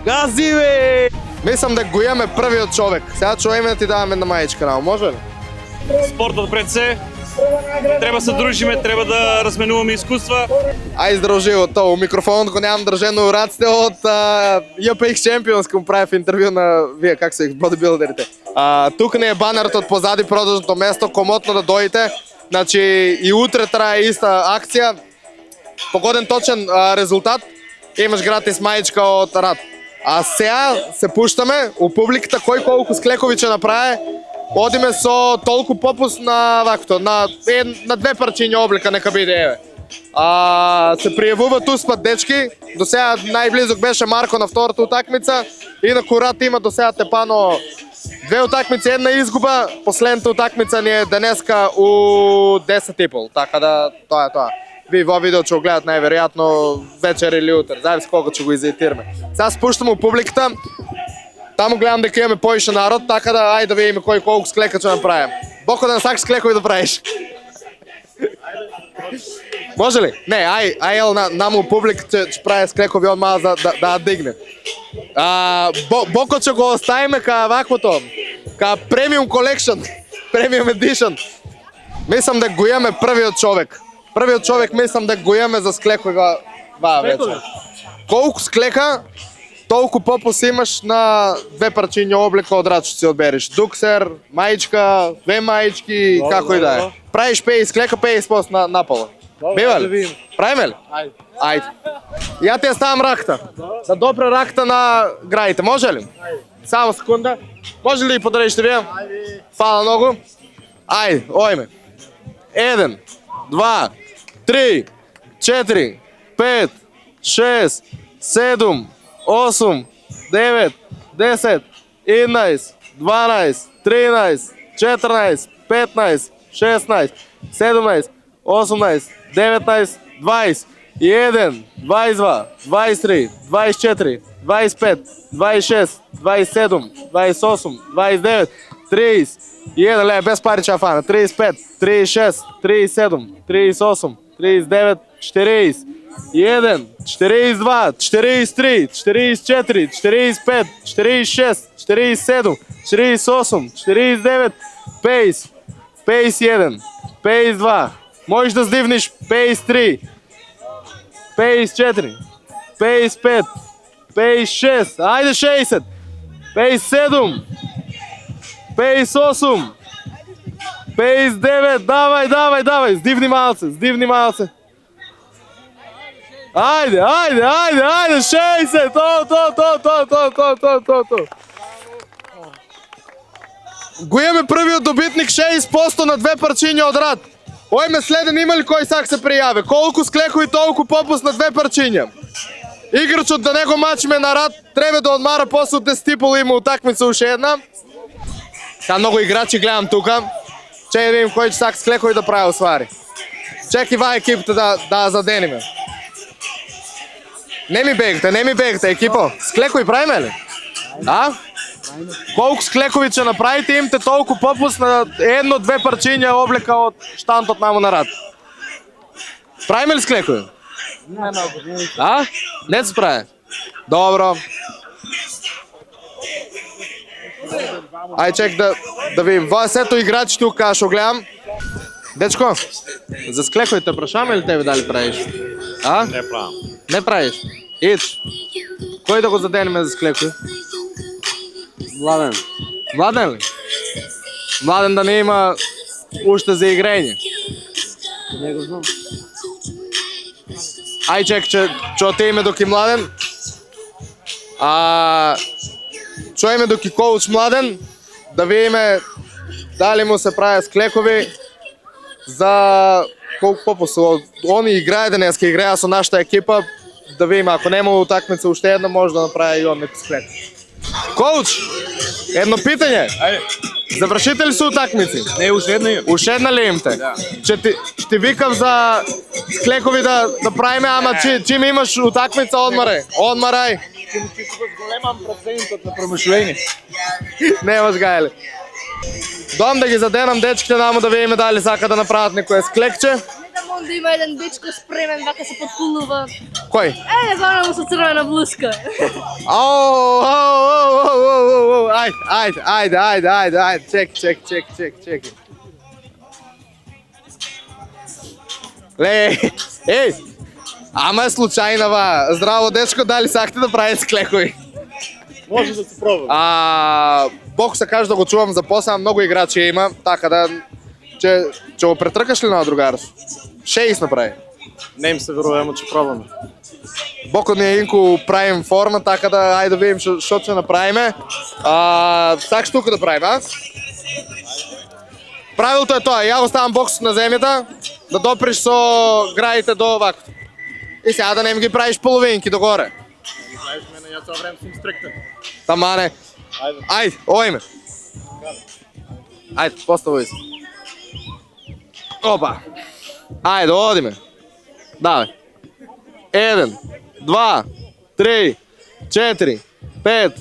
Гази, бе! Мислам да го имаме првиот човек. Сега чуеме да ти даваме една мајчка, може ли? Спортот пред се. Треба се дружиме, треба да разменуваме искуства. Ај здрав живот, у микрофонот го немам држено у раците од JPX Champions, кога правев интервју на вие как се бодибилдерите. Тук не е банерот од позади продажното место, комотно да дојдете. Значи и утре трае иста акција. Погоден точен резултат, имаш гратис мајчка од рад. А сега се пуштаме у публиката кој колку склекови ќе направи. Одиме со толку попуст на вакто, на две парчиња облика нека биде, еве. Се пријавуваат успат дечки. До сега најблизок беше Марко на втората утакмица. Инаку рад има до сега тепано две утакмици, една изгуба. Последната утакмица ни е денеска у 10:30, така да тоа е тоа. Ви во видео ќе го гледат најверојатно вечер или утре, зависи колку ќе го изедитираме. Сега спуштаме у публиката. Таму гледам дека имаме поише народ, така да ајде да видиме кој колку склека ќе направиме. Боко да не сакаш склекови да правиш. Може ли? Не, ај наму публик ќе прави склекови од мала да дигне. Боко ќе го оставиме ка ваквото, ка премиум колекшн, премиум едишн. Мислам да го имаме првиот човек. Првиот човек мислам да го имаме за склекови ваа вечер. Колку склека, толку попус имаш на две парчиња облика од рад што си одбереш. Дуксер, мајчка, две мајчки, како и да е. Правиш 50 склека, 50% на пола. Бива ли? Правиме ли? Ајде. Ја ти ја ставам ракта. Да допре ракта на граите, може ли? Само секунда. Може ли да ја подариште вие? Фала многу. Ајде, ојме. 1, 2, 3, 4, 5, 6, 7, 8, 9, 10, 11, 12, 13, 14, 15, 16, 17, 18, 19, 20, 21, 22, 23, 24, 25, 26, 27, 28, 29, 30, 1, ле, без пари ќе фана, 35, 36, 37, 38, 39, 40, 1, 42, 43, 44, 45, 46, 47, 48, 49, 50, 51, 52, можеш да здивниш 53, 54, 55, 56, ајде 60, 57, 58, 59, давај, здивни малце. Ајде, 60, то. Го имаме првиот добитник 6% на две парчиња од рад. Ојме следен има ли кој сак се пријави? Колку склекови толку попуст на две парчиња. Играчот да не го мачиме на рад, треба да одмара после од 10:30 има утакмица уште една. Са многу играчи гледам тука. Чеј да видим кој ќе сак склекови да прави освари. Чеки ва екипата да задениме. Не ми бегте, екипо. Склекови правиме ли? Колку склекови ќе направите, имате толку попуст на едно-две парчиња облека од штантот наму на рад. Правиме ли склекови? Не многу. Не се прави? Добро. Ај чек да видим. Ва сето играчи тука што гледам. Дечко, за склековите прашаме или тебе дали правиш? Не правам. Не правиш? Ич. Кој да го заденеме за склекови? Младен. Младен ли? Младен да не има уште за игрење. Не го знам. Ај чек, ќе отиме доки Младен. Чуеме доки коуч Младен, да видиме дали му се прави склекови за колку попусу. Они играе денеска, играе со нашата екипа, да видиме ако нема утакмица уште една, може да направи и он некој склек. Коуч, едно питање. Завршите ли се утакмици? Не, уште една имам. Уште една ли имате? Да. Ќе викам за склекови да правиме, ама чим имаш утакмица, одмарај. Ќе го зголемам процентот на промишление. Немаш гајле. Дом да ги заденам дечките, намо да видиме дали сака да направат некој склекче. Онда има еден дечко спремен, вака се подпулува. Кој? Главно му со црвена блуска. Ајде, чек. Ле, еј, ама е случајнава. Здраво, дечко, дали сакате да правите склекови? Може да се пробам. Боку се каже да го чувам за после, многу играчи има, така да... Ќе го претркаш ли на другарс? 6 направи. Не им се верува, ама ќе пробаме. Боко ние инку правим форма, така да ајде да видим што ќе направиме. Сакаш тука да правим, а? Правилото е тоа, ја го ставам боксот на земјата, да доприш со граите до овакво. И сега да не ми ги правиш половинки догоре. Знаеш мене, ја цело време сум стриктен. Тамане. Ајде, ојме. Ајде, поставој се. Опа. Ајде, одиме. Давај. 1, 2, 3, 4, 5,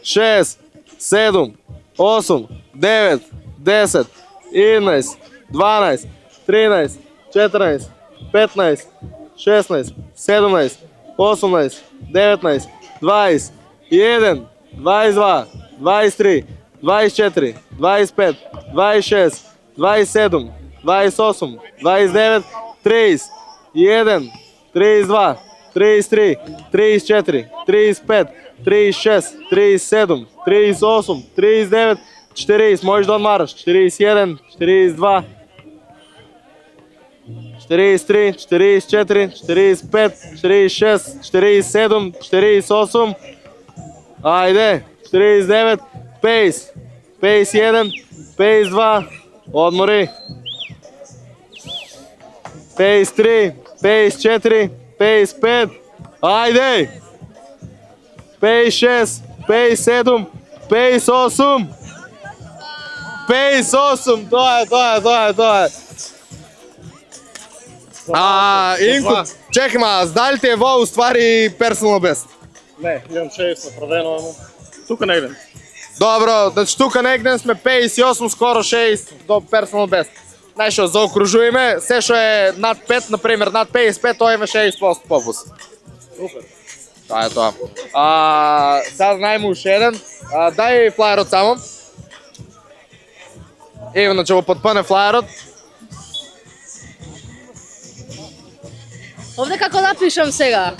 6, 7, 8, 9, 10, 11, 12, 13, 14, 15, 16, 17, 18, 19, 20, 21, 22, 23, 24, 25, 26, 27, 28, 29, 30, 1, 32, 33, 34, 35, 36, 37, 38, 39, 40, можеш да одмараш, 41, 42, 43, 44, 45, 46, 47, 48, ајде, 49, 50, 51, 52, одмори, 53, 54, 55, ајде, 56, 57, 58, 58, тоа е. Инко, чекай ма, знали ти е во уствари персонал бест? Не, имам 6 направено, ама тука не идем. Добро, значи тука негде сме 58, скоро 6 до персонал бест. Знаеш што, заокружуеме, се што е над 5, например, над 55, тоа има 6% попуст. Супер. Тоа е тоа. Сега најме уште еден. Дај флаерот само. Ивано ќе го потпане флаерот. Овде како напишам сега?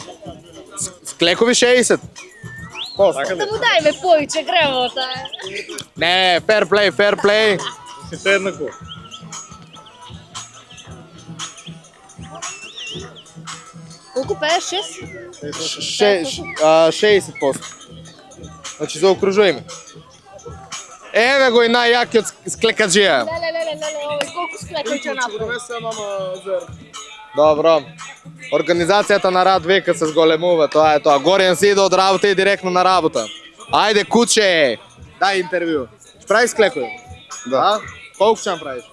Склекови 60. Така Да ли? му дајме повеќе гревота. Не, fair play. Сите еднакво. Колку пееш? 60%. Значи заокружуеме. Еве го и најјакиот склекаджија. Леле, овој колку склекој ќе направи? Добро. Организацијата на рад века се зголемува, тоа е тоа. Горен си иде од работа и директно на работа. Ајде куче, дај интервју. Ќе правиш склекови? Да. Колку ќе направиш?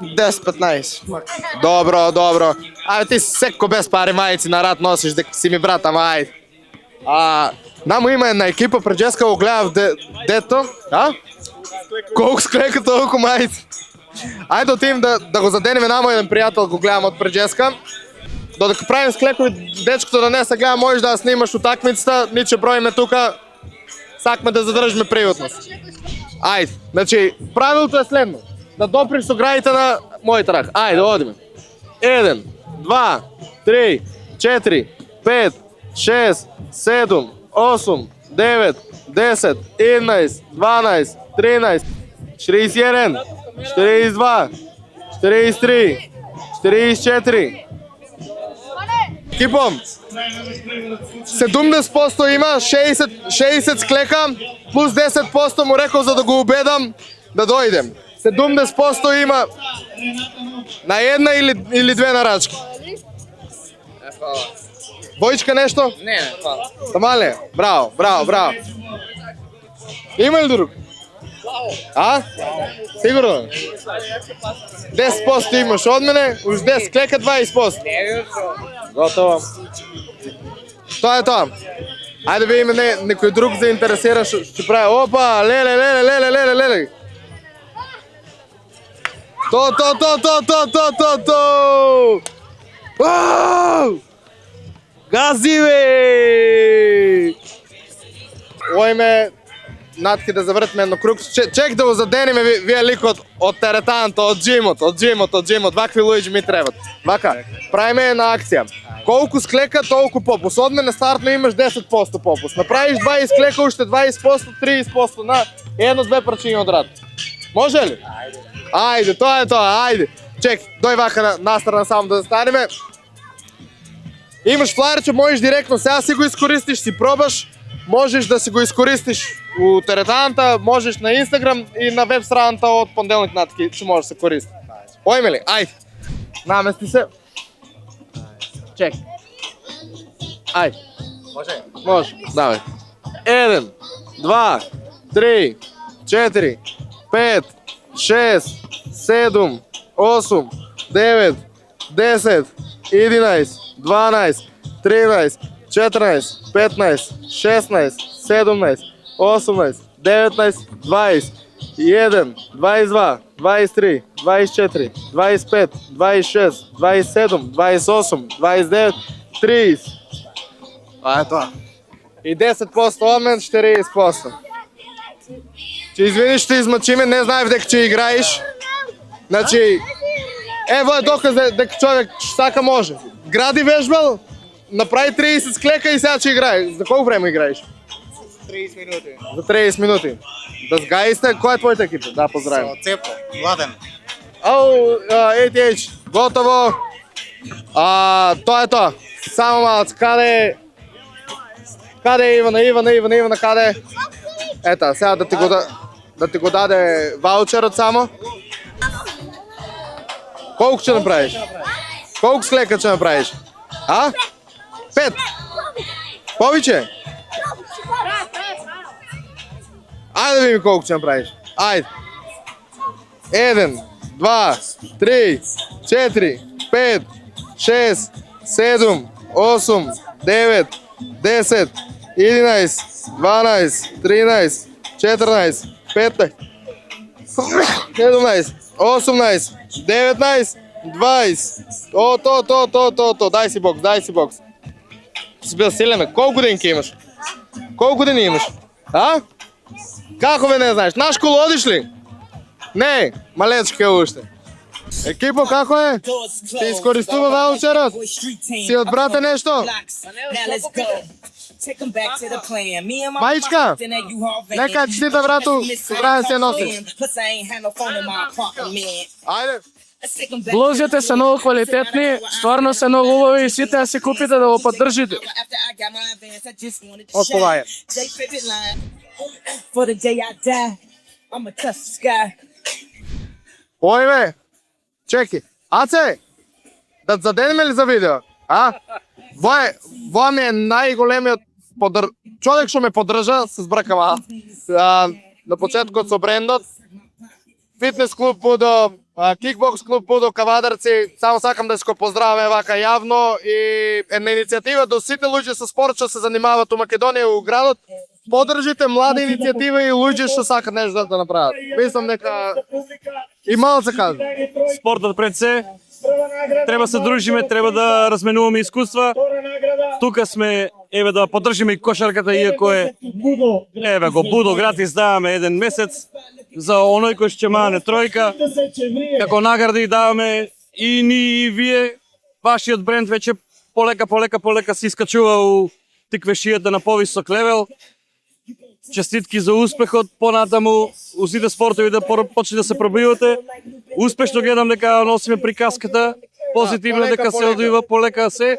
10-15. Добро. Ајде ти секо без пари мајци на рад носиш, дека си ми брат, ама ајде. Намо има една екипа, пред Джеска го гледав дето. Колку склека толку мајци? Ајде отидем да го заденеме намо еден пријател, го гледам од Преджеска. Додека правим склекови, дечкото да не се гледа, можеш да снимаш утакмицата, ни ќе броиме тука, сакаме да задржиме приватност. Ајде, значи, правилото е следно. Да доприш со граите на мојот рак. Ајде, одиме. 1, 2, 3, 4, 5, 6, 7, 8, 9, 10, 11, 12, 13, 41, 42, 43, 44. Кипом, 70% има, 60 склека, плюс 10% му рекол за да го убедам да дојдем. 70% има на една или две нарачки. Бојчка нешто? Не, фала. Тамале, браво. Има ли друг? Сигурно? 10% имаш од мене, уж 10 клека 20%. Готово. Тоа е тоа. Ајде видиме некој друг заинтересиран што прави. Опа, леле. То! Вау! Гази, бе! Ојме, натки да завртиме едно круг. Чек да го задениме вие ликот од теретанта, од джимот. Вакви луѓе ми требат. Вака, правиме една акција. Колку склека, толку попус. Од мене стартно имаш 10% попус. Направиш 20 склека, уште 20%, 30% на едно-две прачиња од рад. Може ли? Ајде, тоа е тоа, ајде. Чек, дој вака настрана само да застанеме. Имаш флаерче, можеш директно сега си го искористиш, си пробаш. Можеш да си го искористиш у теретанта, можеш на Инстаграм и на веб страната од понеделник натки, че може да се користи. Ојме ли? Ајде. Намести се. Чек. Ајде. Може? Може. Давај. 1, 2, 3, 4, 5, 6, 7, 8, 9, 10, 11, 12, 13, 14, 15, 16, 17, 18, 19, 20, 1, 22, 23, 24, 25, 26, 27, 28, 29, 30. А е тоа. И 10% од мен, 40%. Че извини, ще измачиме, не знаев дека ќе играеш. Значи, ево е доказ дека човек сака може. Гради вежбал, направи 30 склека и сега ќе играе. За колко време играеш? 30 минути. За 30 минути. Да сгаи сте, која е твојата екипа? Да, поздравим. Цепо, Владен. Ау, ATH, готово. Тоа е тоа. Само малац, каде е Ивана, каде е? Ета, сега да ти го даде ваучерот само. Колку ќе направиш? Колку склека ќе направиш? А? 5? Повиќе? Ајде да видим колку ќе направиш. Ајде. 1, 2, 3, 4, 5, 6, 7, 8, 9, 10, 11, 12, 13, 14, 15, 17, 18, 19, 20. То. Дај си бокс. Си бил силен, колку години имаш? Колку години имаш? А? Како бе не знаеш? На школу одиш ли? Не, малечки е уште. Екипо, како е? Ти искористува ваучерот? Си од брате нешто? Мајчка, нека честита брату, добра да се носиш. Ајде. Блузите се многу квалитетни, стварно се многу убави и сите да си купите да го поддржите. Отповаја. Ојме, чеки, Аце, да заденеме ли за видео? А? Воја ми е најголемиот човек што ме поддржа, се збркам на почеткот со брендот. Фитнес клуб Будо, кикбокс клуб Будо, Кавадарци, само сакам да се го поздраваме вака јавно и една иницијатива до сите луѓе со спорт што се занимаваат у Македонија и у градот. Поддржите млада иницијатива и луѓе што сакат нешто да направат. Мислам дека и мало се кажа. Спортот пред се, треба се дружиме, треба да разменуваме искуства. Тука сме, еве да поддржиме и кошарката, иако е, еве го Будо гратис даваме еден месец за оној кој што мане тројка. Како награди даваме и ни и вие, вашиот бренд веќе полека се искачува у тиквешијата на повисок левел. Честитки за успехот, понатаму у сите спортови да почне да се пробивате. Успешно гледам дека носиме приказката, позитивно дека се одвива полека се.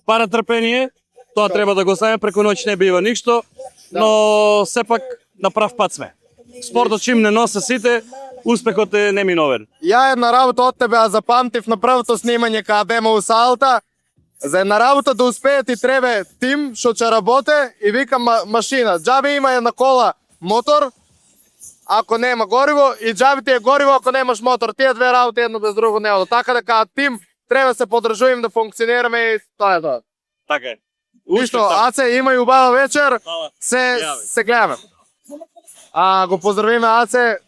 Пара трпение, тоа треба да го знаеме, преку ноќ не бива ништо, но сепак на прав пат сме. Спортот чим не носе сите, успехот е неминовен. Ја една работа од тебе ја запамтив на првото снимање кај бема у салта. За една работа да успее ти треба тим што ќе работе и вика машина. Џабе има една кола мотор, ако нема гориво, и џабе ти е гориво ако немаш мотор. Тие две работи едно без друго не одат. Така дека тим треба се поддржуваме да функционираме и тоа е тоа. Така е. Ништо, Аце, има и убава вечер. Се гледаме. Го поздравиме Аце.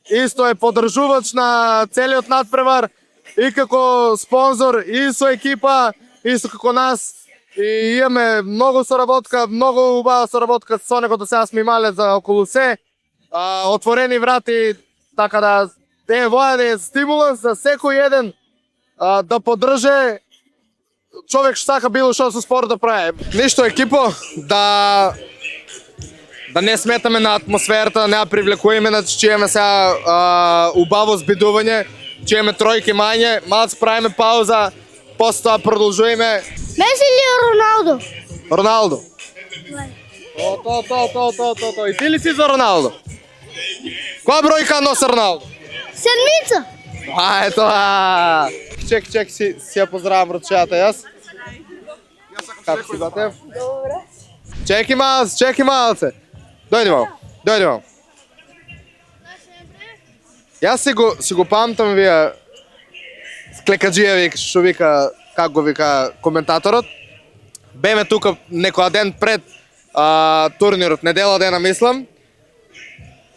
исто е поддржувач на целиот надпревар и како спонзор и со екипа, исто како нас. И имаме многу соработка, многу убава соработка со него до сега сме имале за околу се. Отворени врати, така да воја да е стимуланс за секој еден да поддрже човек што сака било што со спорт да прави. Ништо екипо, да не сметаме на атмосферата, не ја привлекуваме, значи че имаме сега убаво збидување, че имаме тројки мање, малку правиме пауза, после тоа продолжуваме. Меси или Роналдо? Роналдо. То. И ти ли си за Роналдо? Која бројка носи Роналдо? Седмица. Тоа. Чек, си ја поздравам ручејата јас. Како си бате? Добре. Чеки малце. Дојди мамо. Јас си го памтам вие Склекаджија што вика, како го вика коментаторот. Беме тука некоја ден пред турнирот, недела дена мислам.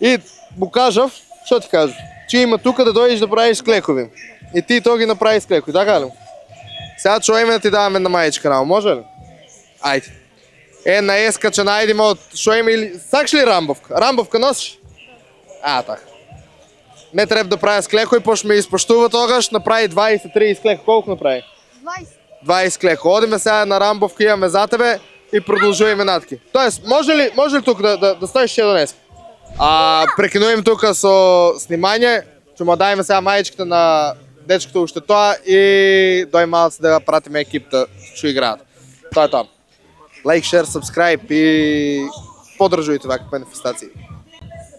И му кажав, што ти кажав? Че има тука да дојдеш да правиш склекови. И ти тоа ги направи склекови, така ли? Сега чојме да ти даваме на мајчка рамо, може ли? Ајде. Една еска че најдеме од што има или... Сакаш ли рамбовка? Рамбовка носиш? Така. Не треба да прави склекови, пошто ме испоштува тогаш, направи 20-30 склекови. Колку направи? 20 склекови. Одиме сега на рамбовка, имаме за тебе и продолжуваме натки. Тоест, може ли тука да стоиш ще донес? Прекинуваме тука со снимање, ќе му дајме сега мајчката на дечкото уште тоа и дој малце да пратиме екипта што играат. Тоа е тоа. Лайк, шер, сабскрајб и поддржувајте вакви манифестации.